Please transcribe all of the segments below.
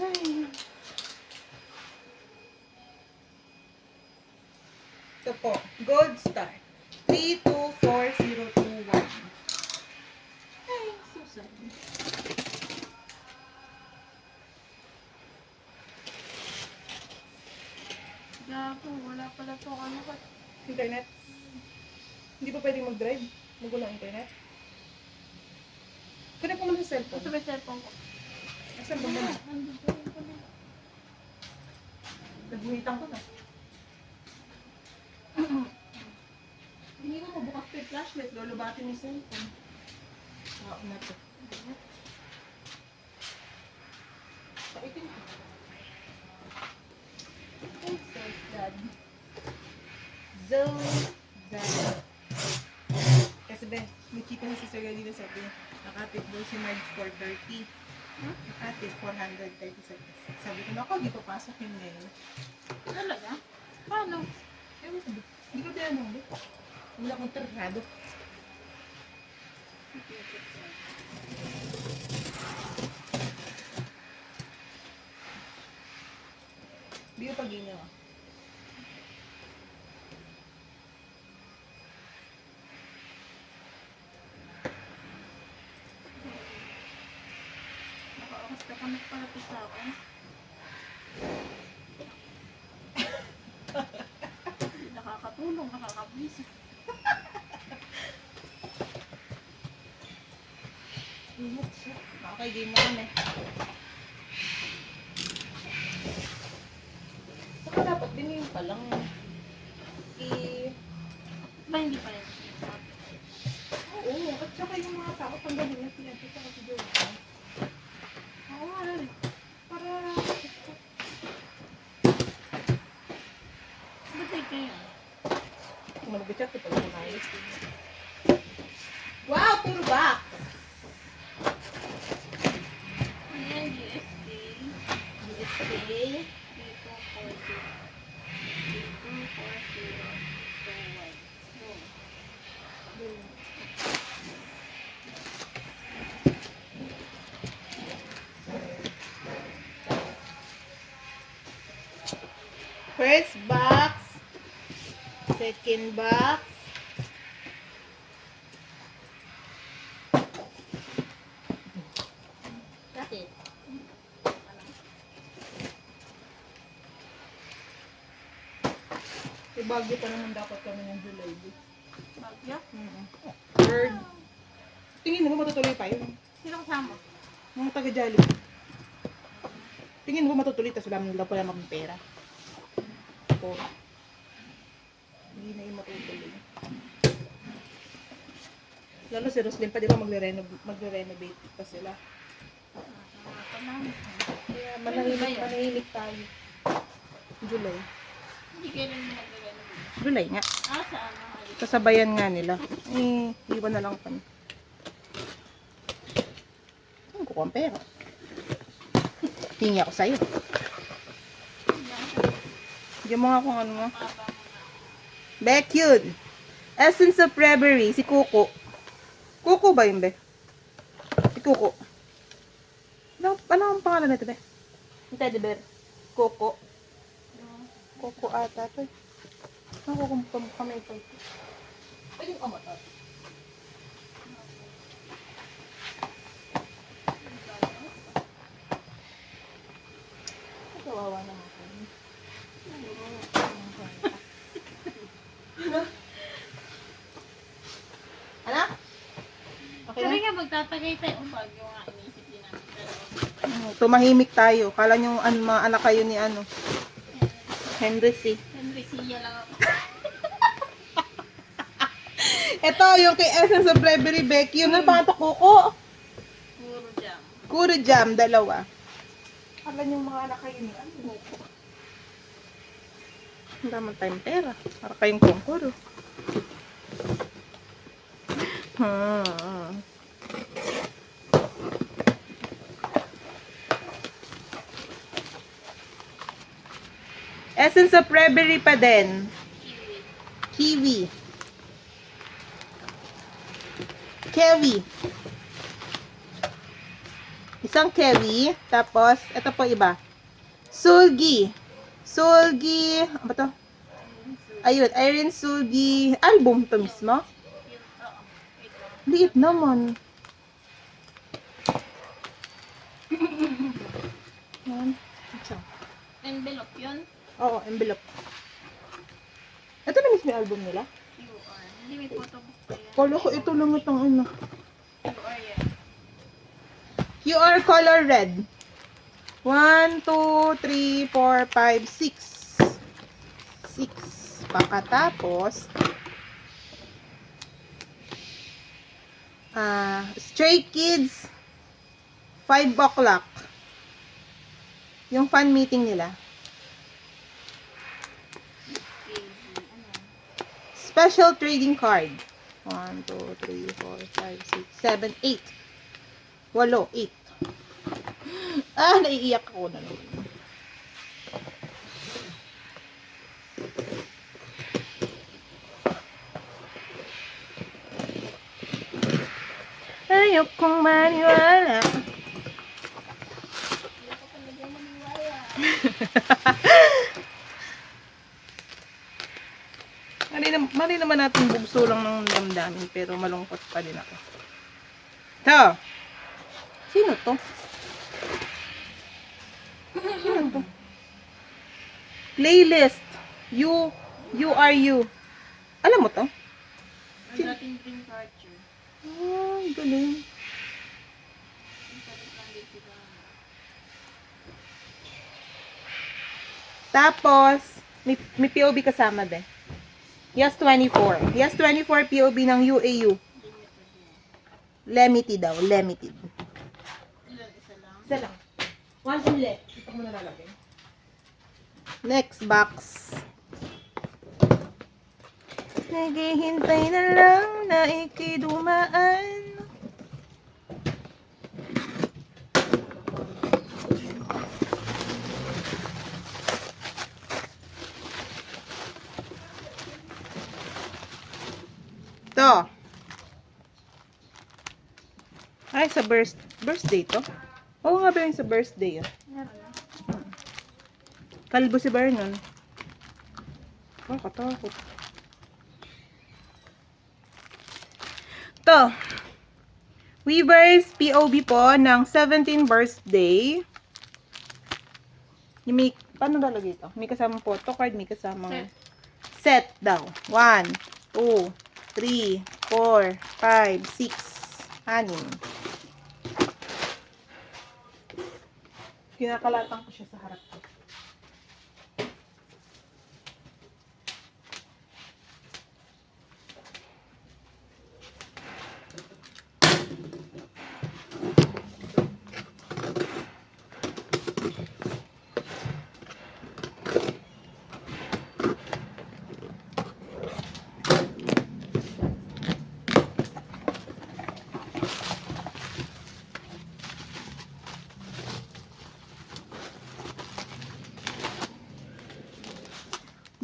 Ay. Ito po, Gold Star. 324021. Ay, Susan. Gago, wala pala to ano ka. Internet? Hindi pa pwedeng mag-drive? Magulang internet? Kunin ko muna sa Ito cellphone. ba yung cellphone ko? Asan ba muna? Nandito yung pala. Nagbuhitan ko na. Hindi ko mabukas pa yung flashlight. Lulubatin yung cellphone. Wow, na to. Paitin ko. Ay, so sad. So sad. Kasi be, may kita na si Sir Galina sabi, nakatip daw si Marge 430. Huh? Nakatip 430 sabi ko, naku, hindi papasok yun ngayon. Talaga? Paano? Ewan ko ba? Hindi ko tinanong ba? Wala akong tarado. Hindi ko pag ginawa. Nakaakas ka pa nagpalapit sa akin. Nakakatulong, nakakabisa. Ingat siya. Okay, game mo yun eh. Saka dapat din yung palang Ba hindi pa yan? oo, at saka yung mga tao tanggalin na siya sa kasi doon. Oo nga rin. Para Ba't ay kayo? kung mag-chat ko pala kumayos. Wow, puro box! Ayan, USD. USD. Dito, 40. Dito, 40. First box. Second box. Bakit? May bagyo pa naman dapat kami ng July. Bagyo? Third. Tingin mo matutuloy pa yun. Sino kasama? Mga taga-Jollibee. Tingin mo matutuloy, tapos wala nila pala maging pera. Ako. Hindi na yung matutuloy. Lalo si Roslyn pa, di ba magre-renovate pa sila. Kaya manahimik tayo. July. Hindi kayo rin nag-renovate. July nga. Ah, saan? Kasabayan nga nila. Eh, iwan na lang kami. Saan ko ang pera? Hingi ako sa'yo. Diyan mo nga kung ano mo. Beck yun. Essence of Reverie. Si Kuko. Kuko ba yun, Be? Si Kuko. Ano ang pangalan nito, Be? Yung teddy bear. Kuko. Kuko ata to. Ako kung kamay pa ito. Pwede yung amatot. Kawawa naman ko. Anak? Okay Sabi na? nga, magtatagay tayo. Ang bagyo nga, inisip din namin. Tumahimik tayo. Kala nyo mga anak kayo ni Henry C. Henry Sia lang ako. Ito, yung kay Essence of Reverie Beck. Yun, ano pa ito, Kuko? Puro jam. Kuro Jam, dalawa. Kala nyo mga anak kayo ni Kuko. Ang damang tayong pera. Para kayong kongkuro. Essence of Reverie pa din. Kiwi. Kiwi. Isang Kelly. Tapos, ito po iba. Sulgi. Sulgi. Ano ba to? Ayun, Irene Sulgi. Album to mismo. Ito. Liit naman. Yan. Ito. Envelope yun. Oo, envelope. Ito na mismo yung album nila. QR. Hindi may photobook pa yan. Kala ko ito lang itong ano. QR yan. QR color red. 1, 2, 3, 4, 5, 6. 6. Pagkatapos, Stray Kids, 5 o'clock. Yung fan meeting nila. Ano? Special trading card. 1, 2, 3, 4, 5, 6, 7, 8. 8. Naiiyak ako na naman. Ayok kong maniwala. Hindi ko talaga maniwala. Mali naman natin bugso lang ng damdamin, pero malungkot pa din ako. Ito. Sino to? Sino to? Playlist. You are you. Alam mo to? Ang dating dream catcher. Galing. Ang salit lang din sila. Tapos, may POV kasama din. Yes 24. Yes 24 POV ng UAU. Limited Limited yan. daw. Limited. Ilan? Isa lang? Isa lang. One ulit. Ito mo nalalagay. Next box. Naghihintay na lang na ikidumaan. To. Ay, sa birthday to? Oo nga ba yung sa birthday yun? Meron na. Kalbo si Vernon. Oh, katakot. To. Weavers POV po ng 17th birthday. Yung may, paano lalagay ito? May kasamang photocard, may kasamang set daw. 1, 2, 3, 4, 5, 6, 6. Kinakalatan ko siya sa harap ko.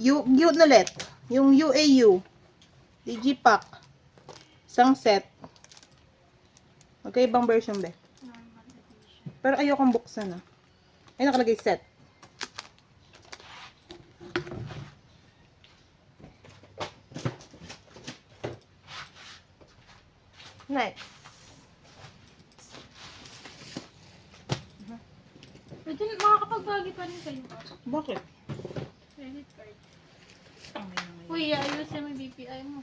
Yun ulit. Yung UAU. Digipack. Isang set. Magkaibang version ba? Normal edition. Pero ayokong buksan ah. Ay, nakalagay set. Next. Pwede makakapag-bagi pa rin kayo. Bakit? Credit card. Uy, ayusin mo yung BPI mo.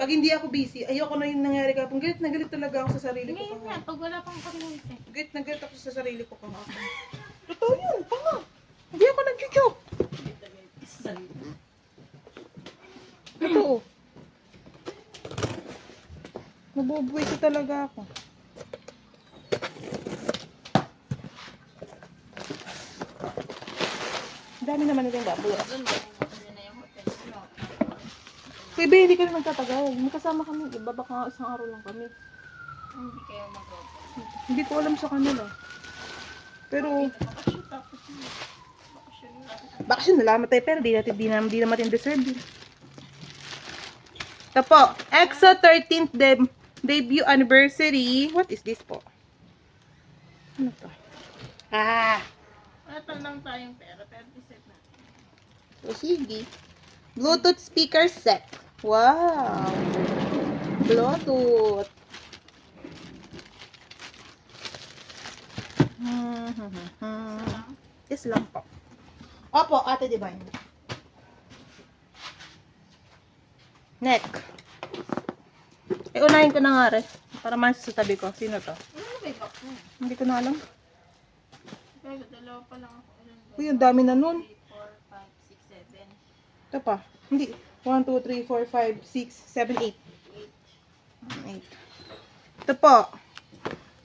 Pag hindi ako busy, ayoko na yung nangyari kapag galit na galit talaga ako sa sarili ko. Ngayon nga, pag wala pang kuryente. Galit na galit ako sa sarili ko kahapon. Totoo yun, tama. Hindi ako nag-joke. Totoo. Nabubuhay ko talaga ako. Ang dami naman natin babulas. Doon na yung hotel. No. Kuya Bea, hindi ka na nagtatagal. May kasama kami. Iba baka isang araw lang kami. Hindi kayo mag-hotel. Hindi ko alam sa kanila. Pero, Bakasyon tapos yun. Bakasyon lang. bakasyon nalaman tayo pero di naman deserve yun. Ito po, EXO 13th debut anniversary. What is this po? Ano to? Ah! Wala lang tayong pera, pero reset natin. O sige. Bluetooth speaker set. Wow! Bluetooth. Yes lang po. Opo, Ate Divine. Neck. Unahin ko na nga rin. Para mas sa tabi ko. Sino to? Ano ba yung box na yun? Hindi ko na alam. Pero dalawa pa lang ako. Ilan ba? Uy, ang dami na nun. 3, 4, 5, 6, 7. Ito pa. Hindi. 1, 2, 3, 4, 5, 6, 7, 8. 8. Ito po.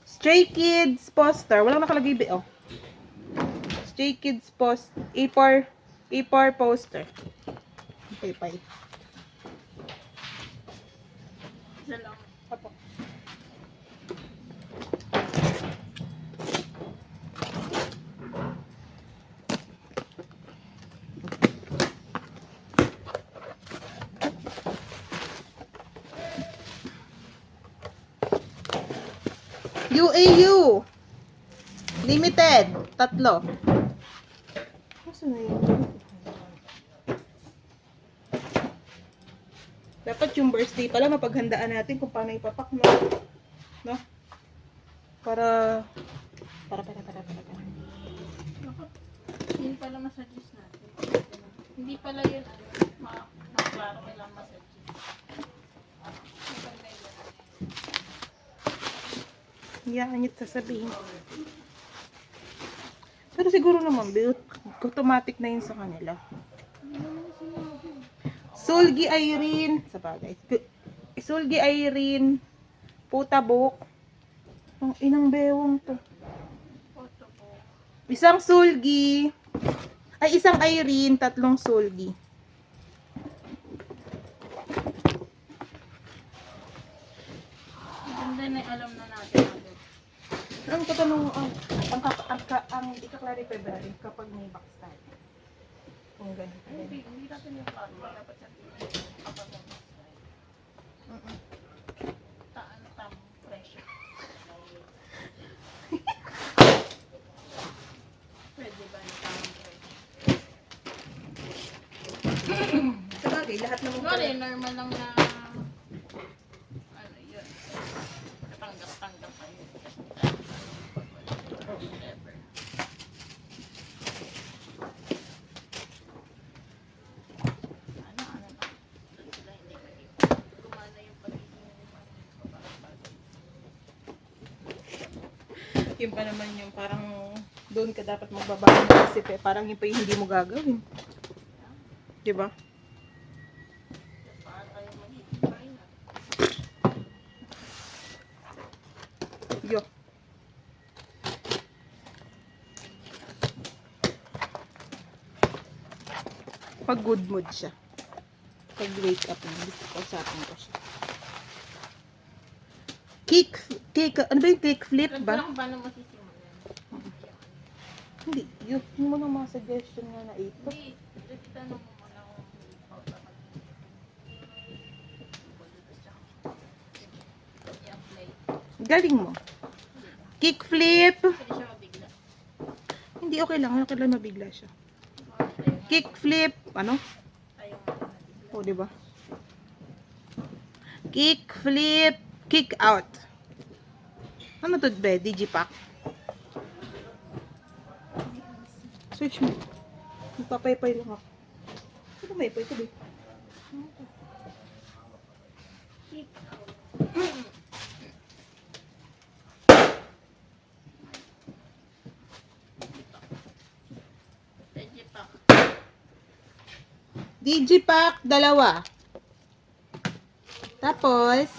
Stray Kids poster. Walang nakalagay ba, oh. Stray Kids A4 poster. Okay, bye. Isa lang. Apo. UAU. Limited. 3. Nasaan na yun? Dapat yung birthday pala mapaghandaan natin kung paano ipapak, no? No? Para. Bakit? Yun pala massages natin. Hindi pala yun, maklaro kailang massages. Maganda yun. Hiyaan niyo sasabihin. Pero siguro naman, built, automatic na yun sa kanila. Sulgi Irene, sa bagay. Sulgi Irene, puta book. Ang inang bewang to. Photo po. Isang sulgi. Ay, isang Irene, 3 sulgi. Maganda na alam na natin agad. Ang katanong, ang ika-clarify February kapag may box tayo. Kung ganun. Hindi natin yung klaro. Dapat sabihin kapag tamang pressure. Pwede ba yung tamang pressure? Sa bagay, lahat naman Sorry, normal lang na ano yun. Katanggap-tanggap pa yun. Whatever. Ano na. Doon sila hindi gumana yung pagiging Yun pa naman yung parang doon ka dapat magbabago ng isip eh. Parang yun pa yung hindi mo gagawin. Diba? para tayo magiging fine. Yo. Pag good mood siya. Pag wake up na, gusto ko usapin ko siya. Ano ba yung kick flip Alam ko ba? lang kung paano masisimulan. Hindi, yung mga suggestion nga na ito. Hindi, tanong mo muna kung i-apply. Galing mo. Kick flip. Pwede siya mabigla. Hindi, okay lang mabigla siya. Kick flip. Ano? Ayaw mo na mabigla. O, diba? Kick flip. Kick out. Ano to ba? Digipack? Search mo. Magpapaypay lang ako. Ano may pay ito ba? Kick out. Digipack. Digipack, 2. Tapos,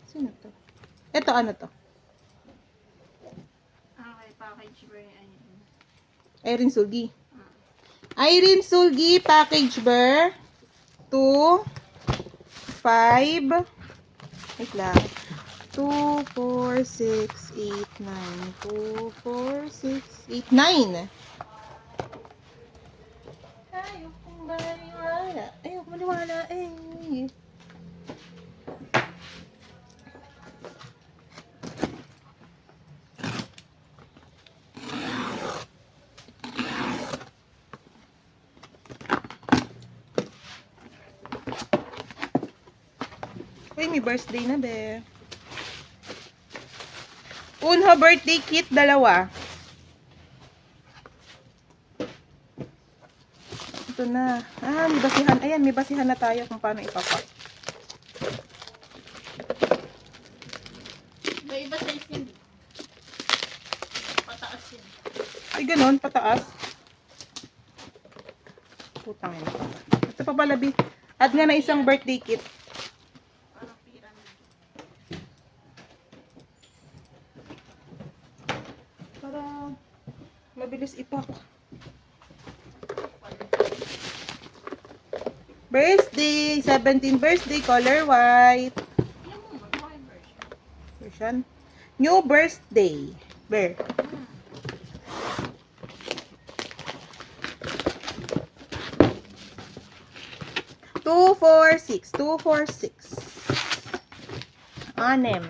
sino to? Ito, ano to? Okay, package ba yung ano? Irene Sulgi. Irene Sulgi, package bar. 2, 5, wait lang. 2, 4, 6, 8, 9. 2, 4, 6, 8, 9. Ayokong maniwala. Ayokong maniwala. Eh. may birthday na, be. Unho birthday kit, dalawa. Ito na. Ah, may basihan. Ayan, may basihan na tayo kung paano ipapak. Iba size yun. Pataas yun. Ay, ganun, pataas. Putang ina. Ito pa pala, B. Add nga na isang birthday kit. Parang pyramid. Para mabilis ipak. Birthday! 17th birthday, color white. Yan mo, mag-buy version. Version. New birthday. Bear. Two, four, six. 246. Anem.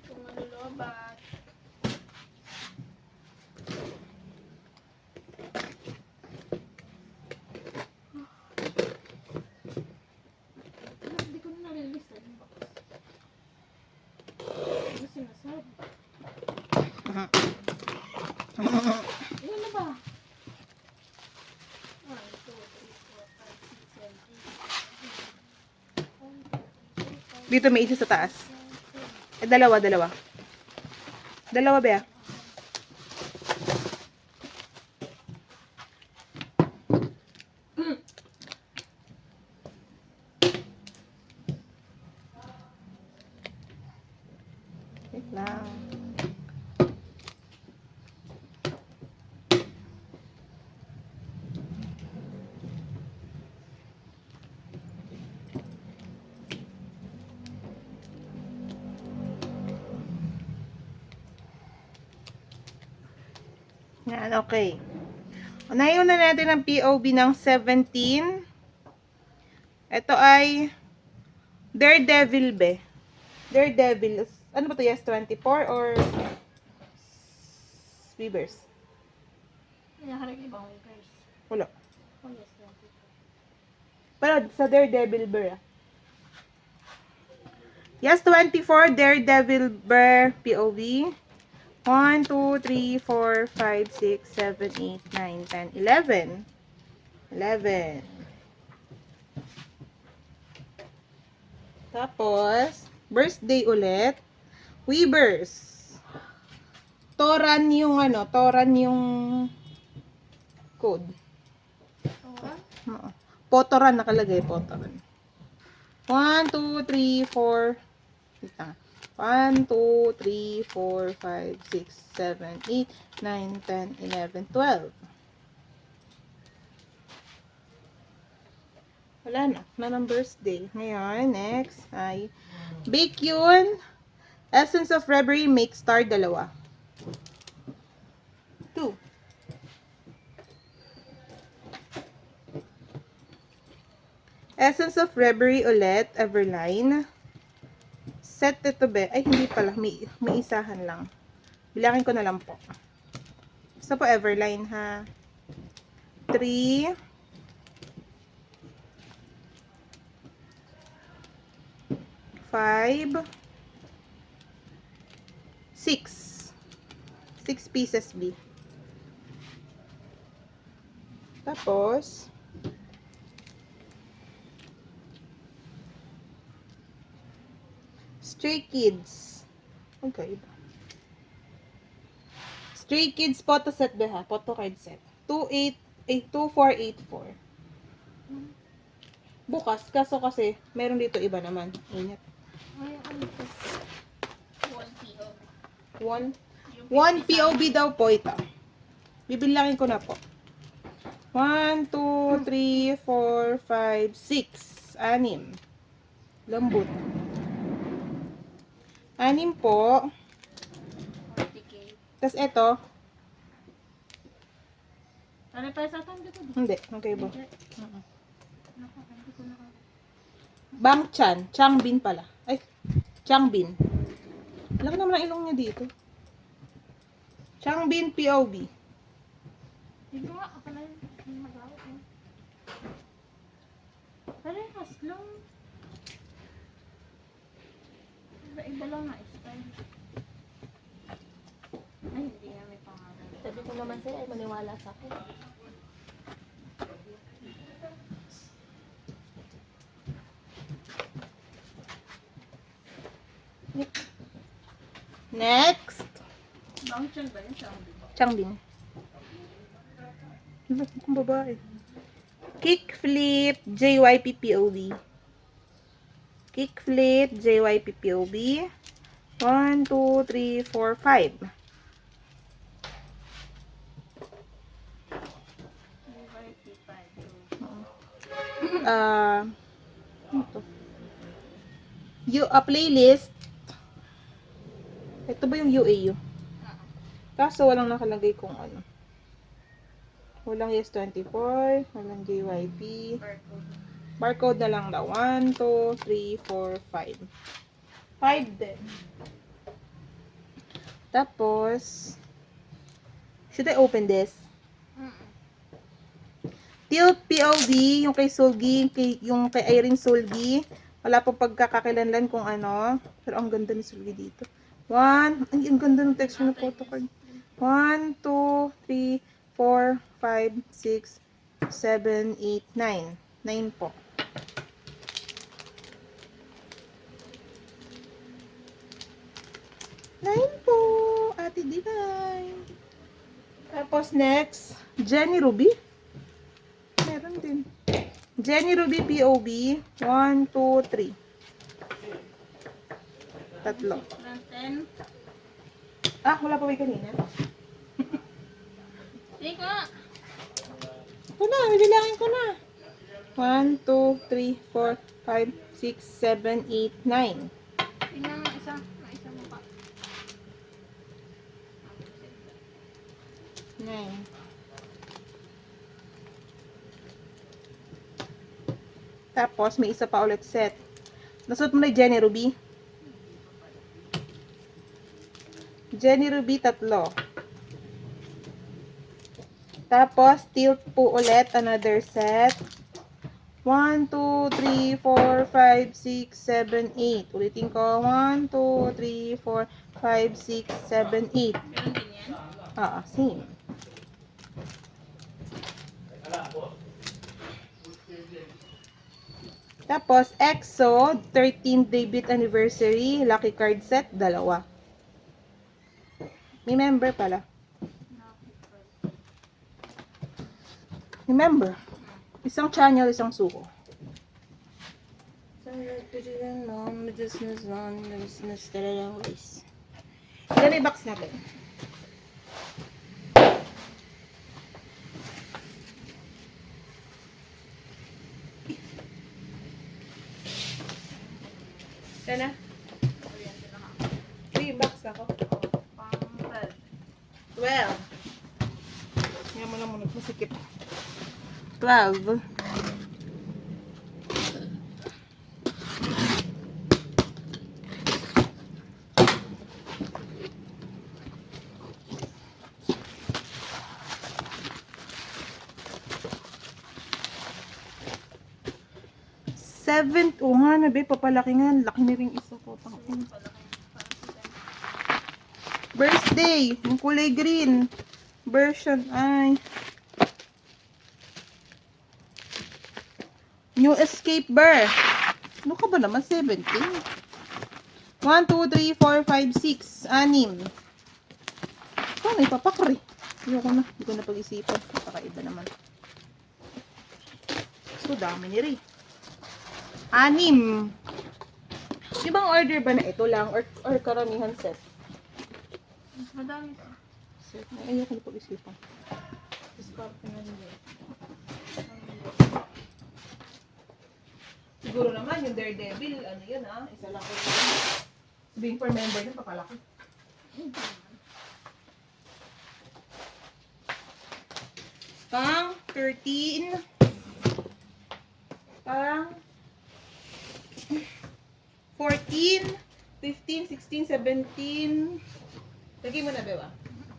Kung malulubat. Hindi ko na nare-release yung box. Ano sinasabi? Ilan na ba? 1, 2, 3, 4, 5, 6, 7, 8. Dito may isa sa taas. Eh, dalawa. Dalawa, Bea. Wait lang. Yan, okay. Unahin na natin ang POV ng 17. Ito ay Daredevil, be. Daredevil. Ano ba ito? Yes, 24 or Weavers? Nakarag ibang wickers. Wala. Oh yes, 24. Pero sa Daredevil bear. Yes, 24 Daredevil bear POV. 1, 2, 3, 4, 5, 6, 7, 8, 9, 10, 11. 11. Tapos, birthday ulit. Weavers. Toran yung ano, Toran yung code. Tora? Oo. Potoran nakalagay, Potoran. 1, 2, 3, 4. Wait lang. 1, 2, 3, 4, 5, 6, 7, 8, 9, 10, 11, 12. Wala na. Na ng birthday. Ngayon, next ay Baekhyun. Essence of Reverie Make Star, dalawa. 2. Essence of Reverie ulit, Everline. Set ito, be. Ay, hindi pala. May isahan lang. Bilangin ko na lang po. Gusto po Everline, ha? 3. 5. 6. 6 pieces, B. Tapos, Stray Kids. Okay. Stray Kids photo set ba, ha? Photo card set. 2484. Bukas, kaso kasi, meron dito iba naman. Ingat. Ay, ano ito? 1 PO. 1 POB daw po ito. Bibilangin ko na po. 1, 2, 3, 4, 5, 6. 6. Lambot. 6 po. 40K. Tapos ito, Ano pa sa atin dito? hindi. Okay ba? Naku, hindi ko na. Bang Chan. Changbin pala. Ay, Changbin. Laki naman ang ilong niya dito. Changbin POV. Hindi ko nga, ako na yung mag-awat. Parehas lang. Iba lang na style. Ay, hindi nga may pangalan. Sabi ko naman sa'yo ay maniwala sa akin. Next. Bangchan ba yun? Saan ba? Changbin. Ano kung babae? Kickflip JYP POV. Kickflip JYP POV. 1, 2, 3, 4, 5. Ano to? Playlist. Ito ba yung UAU? Kaso walang nakalagay kung ano. Walang Yes24, walang JYP. Barcode na lang daw. 1, 2, 3, 4, 5. 5 din. Tapos, should I open this? Tilt POV, yung kay Solgi, yung kay Irene Solgi. Wala pong pagkakakilanlan kung ano. Pero ang ganda ni Solgi dito. 1, ay, ang ganda ng texture ng photocard. 1, 2, 3, 4, 5, 6, 7, 8, 9. 9 po. Ate Divine. Tapos next, Jenny Ruby. Meron din. Jenny Ruby POB. 1, 2, 3. Tatlo. 10. Wala pa ba yung kanina? Sige nga. Ito na, bibilangin ko na. 1, 2, 3, 4, 5, 6, 7, 8, 9. Tingnan mo isa. Isa mo pa. 9. Tapos, may isa pa ulit set. Nasuot mo na yung Jenny Ruby. Jenny Ruby, 3. Tapos, tilt po ulit, another set. 1, 2, 3, 4, 5, 6, 7, 8. Ulitin ko. 1, 2, 3, 4, 5, 6, 7, 8. Meron din yan. Same. Tapos, EXO, 13th debut anniversary, lucky card set, 2. May member pala. Remember, isang channel, isang suko. Ilan yung box natin? Sana? 3 box ako. Pang 12. Yan mo lang muna, masikip. 12. Seventh, nga, nabi, papalaki nga. Laki na rin isa ko. Birthday, yung kulay green. Version, ay. New Escape Bar. Ano ka ba naman? 17. 1, 2, 3, 4, 5, 6. 6. Paano ipapakri? Ayoko na. Hindi ko na pag-isipan. Kakaiba naman. So, dami ni Ray. 6. Ibang order ba na ito lang? Or karamihan set? Madami. Set na. Ayoko na pag-isipan. Discount na nila. Siguro naman, yung Daredevil, ano yun isa lang ko yun. Being for member na, papalaki. Pang 13. Pang 14, 15, 16, 17. Lagay mo na, Bewa.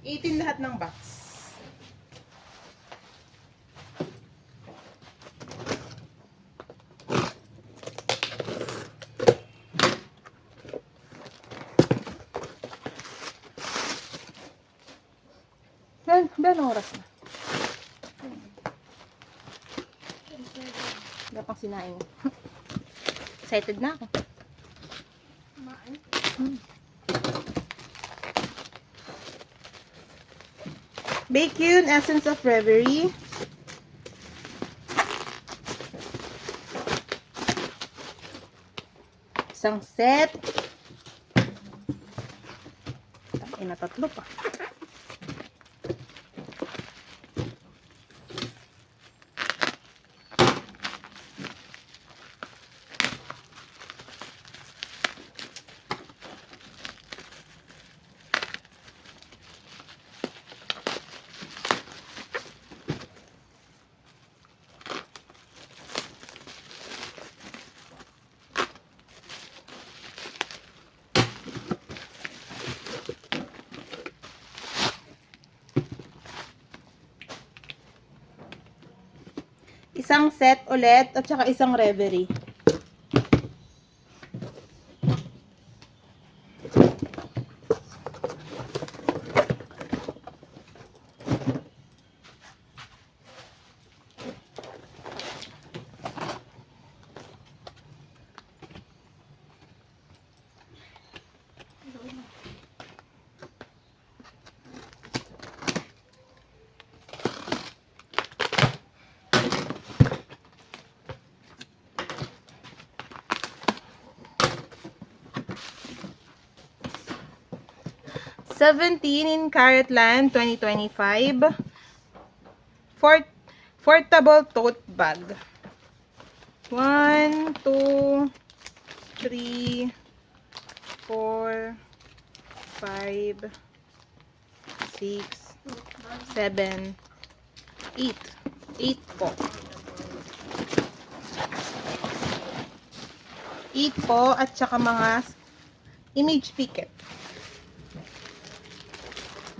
18 lahat ng box. Ben oras na. Wala pang sinaing. Excited na ako. Kumain. Bake yun, Essence of Reverie. Isang set. Ina, tatlo pa. Isang set ulit at saka isang Reverie. $17 in Carrotland 2025. Portable tote bag. 1, 2, 3, 4, 5, 6, 7, 8. 8 po. 8 po at saka mga image picket.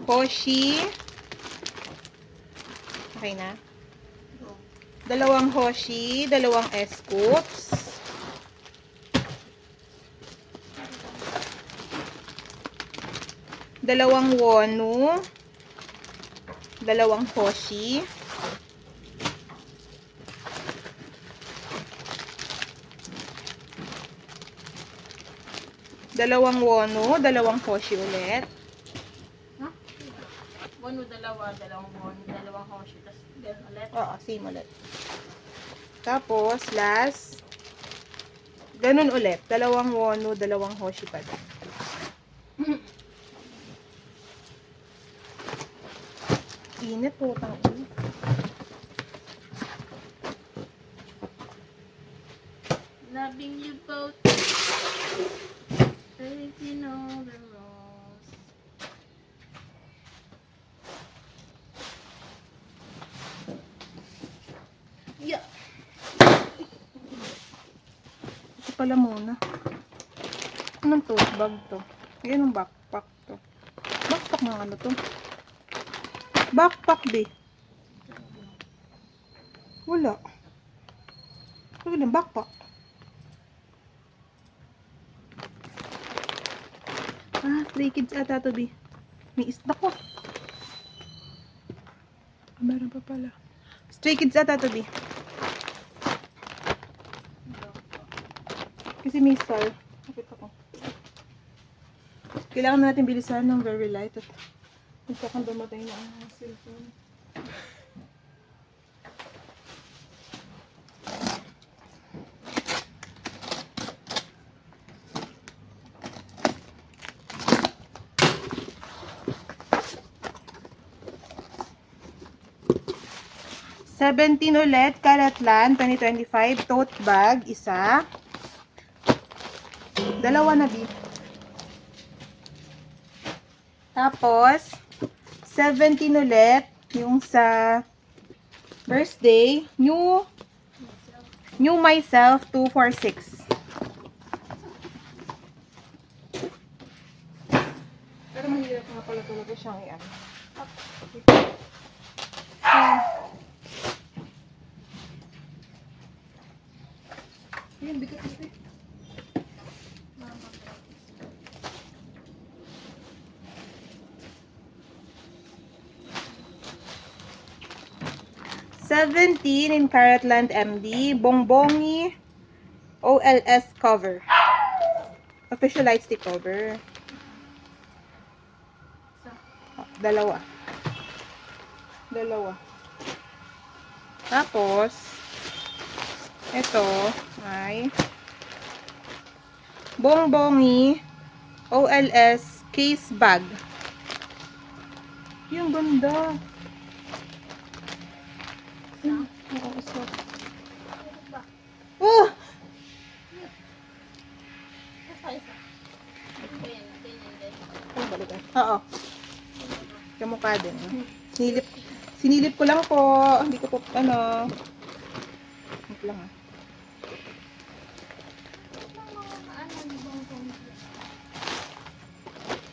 Hoshi. Okay na. Dalawang Hoshi, dalawang S-Scoops. Dalawang Wonu. Dalawang Hoshi. Dalawang Wonu, dalawang Hoshi ulit. One with dalawang hoshi, tapos then ulit. Oo, same ulit. Tapos, last, ganun ulit. Dalawang Wonu, dalawang Hoshi pa din. Init po, tangin. Loving you both. If you know the rules. Yeah. Ito pala muna. Anong tote bag to? Ayan ang backpack to. Backpack na ano to? Backpack di. Wala. Wala lang backpack. Stray Kids ata to be. May isda ko. Meron pa pala. Stray Kids ata to be. Kasi may star. Nakita ko. Kailangan natin bilisan ng very light at nagkakang dumatay na ang cellphone. $17 ulit, Carrotland 2025 tote bag, isa. Dalawa na di. Tapos, 17 ulit, yung sa birthday, new myself 246. Pero mahirap nga pala talaga siyang iyan. Ayun, bigat ito. 17 in Carrotland MD. Bongbongi OLS cover. Official lightstick cover. Oh, dalawa. Tapos, ito ay Bongbongi OLS case bag. Yung ganda. Oo, isa. Oh! Ano balikan? Oo. Kamukha din. Sinilip ko lang po. Hindi ko po, ano. Wait lang ah.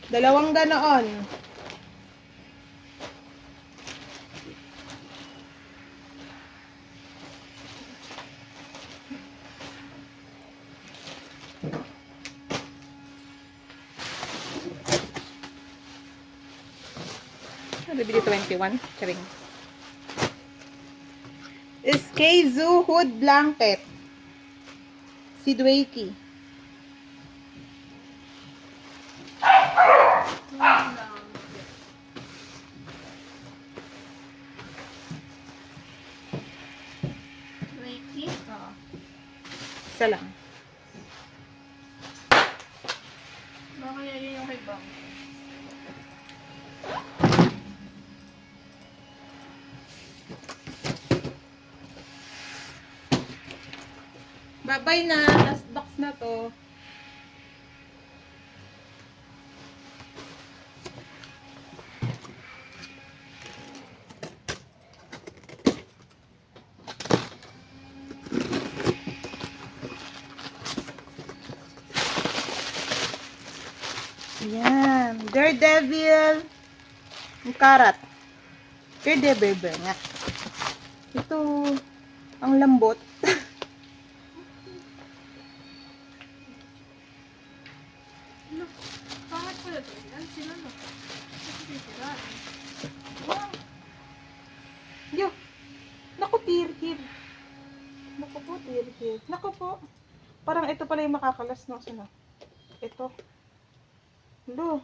Dalawang ganoon. Bibili 21. Charing. Skezu hood blanket. Sidwayki. Isa lang. Baka kaya yun yung kay Bang. Babay na. Last box na to. Ayan. Daredevil. Ang karat. Daredevil ba nga? Ito. Ang lambot. Bakit pala ito? Ilan sila no? Kasi sila. Wow. Yo. Naku, tir-tir. Naku po, tir-tir. Naku po. Parang ito pala yung makakalas ng sino. Ito. Lo.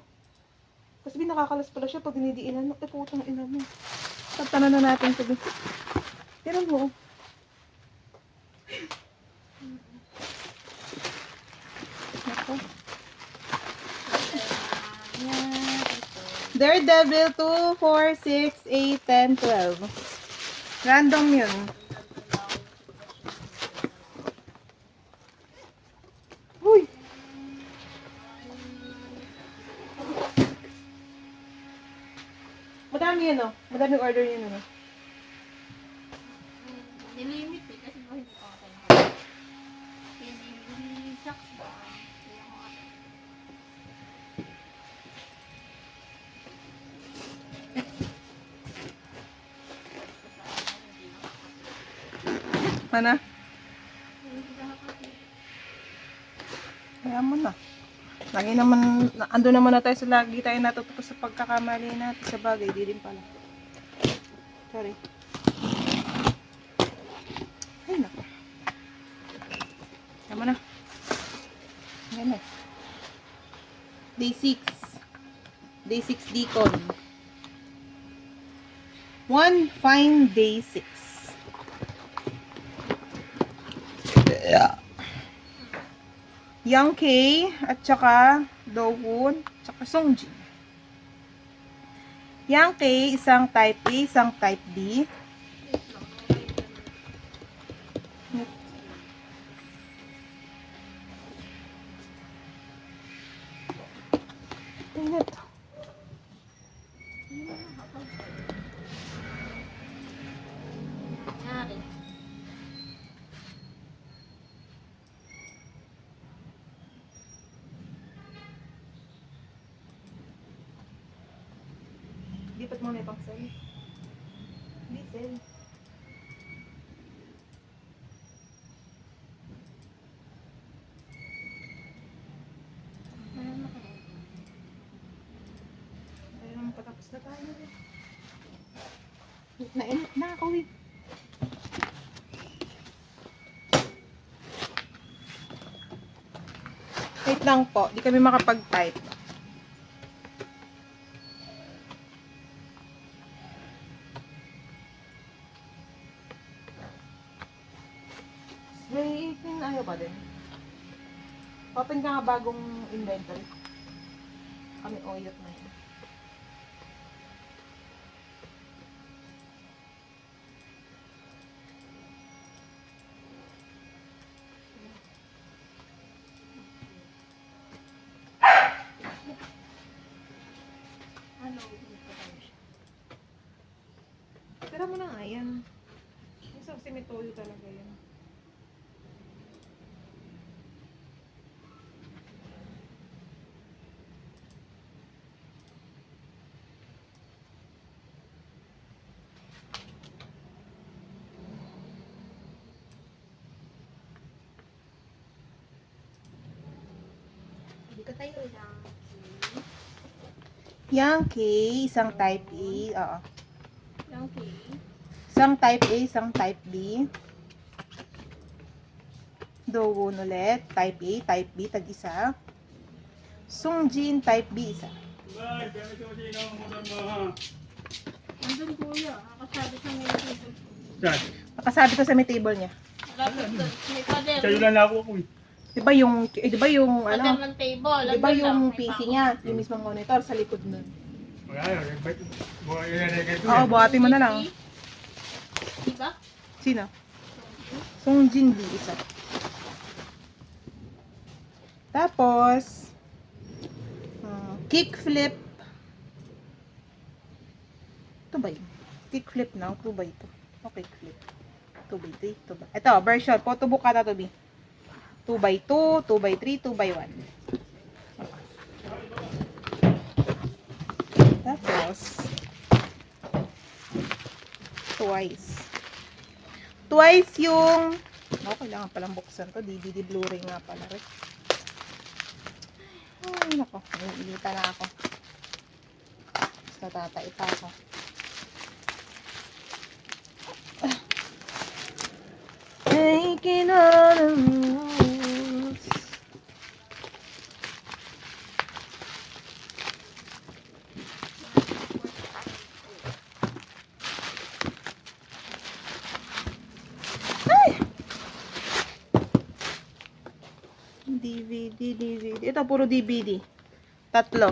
Kasi nakakalas pala siya pag dinidiinan mo. Eh, putang ina mo. Tatanan na natin ito. Pero mo. Naku. Yan. Daredevil 2, 4, 6, 8, 10, 12. Random yun. Uy! Madami yun, oh. Madami order yun, oh. Nilimit eh, kasi ba hindi ko tayo. Hindi shucks ba? Hindi ako ate. Ano? Hindi nakakapit. Kaya mo na. Lagi naman, ando naman na tayo sa lagi tayo natututo sa pagkakamali natin sa bagay. Di din pala. Sorry. Ay, naku. Kaya mo na. Ayan na. Day 6. Day 6 Deacon. One fine day 6. Young K at saka Dowoon at saka Songjin. Young K, isang type A, isang type B. Init. Nangyari. Lipat mo na yung pang-sell. Hindi sell. Ayun, patapos na tayo. Nakakawin. Wait lang po, di kami makapag-type. Spray 18, ayaw pa din. Open ka nga bagong inventory. Kami oyot na yun. Ano, hindi pa tayo siya. Tira mo na nga yan. Isang simitoyo talaga yan. Hindi ko tayo lang. Yankee, isang type A. Oo. Yung key. Isang type A, isang type B. Dowon ulit. Type A, type B, tag-isa. Sungjin, type B, isa. Nandun kuya. Nakasabi sa may table. Saan? Nakasabi ko sa may table niya. Malapit doon. May pader. Kayo lang ako po eh. Diba yung, Pader ano, ng table. diba Nandun lang, yung may PC pako. niya, yung mismong monitor sa likod nun. Wala yun. Buhay yan kayo. Oo, buhati mo na lang. Diba? Sino? Sungjin B, isa. Tapos, kickflip. Ito ba yun? Kickflip na, 2 by 2. Okay, flip. 2 by 3, 2 by... Ito, version. Photobook ka na to, B. 2 by 2, 2 by 3, 2 by 1. Tapos, twice yung kailangan palang buksan to. DVD Blu-ray nga pala rin. Ay, nako. Naiinita na ako. Mas natatay pa ako. Taking on the moves. DVD. Ito, puro DVD. 3.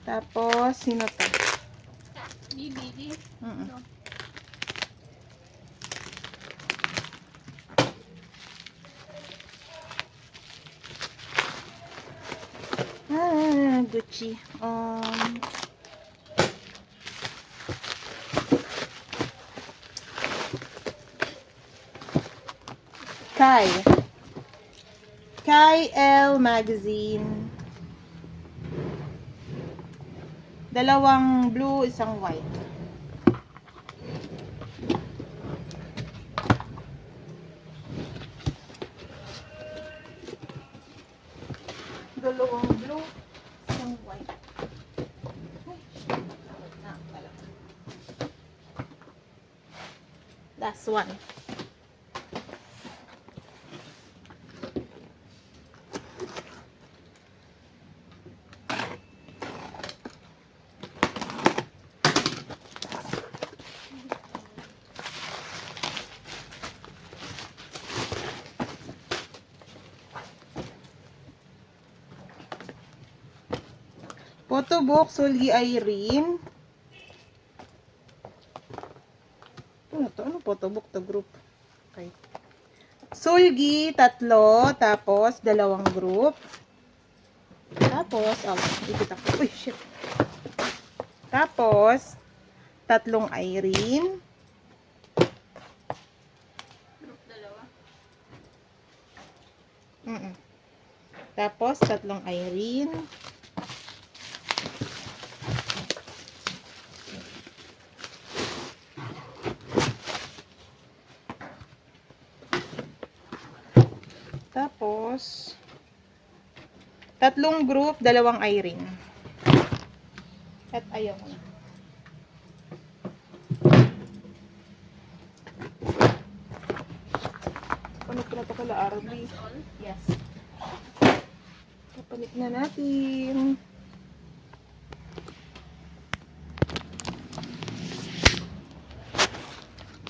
Tapos, sino to? DVD. Mm-mm. Gucci. Kai L magazine. 2 blue, 1 white. Dalawang blue, 1 white. Last one. Photobook, Sulgi Irene. Ano to? Ano photobook to group? Okay. Sulgi, 3. Tapos, 2 group. Tapos, ikit ako. Uy, shit. Tapos, 3 Irene. Group 2. Tapos, 3 Irene. Tapos, 3 group, 2 Irene. At ayaw ko na. na to kala RB. All? Yes. Kapalit na natin.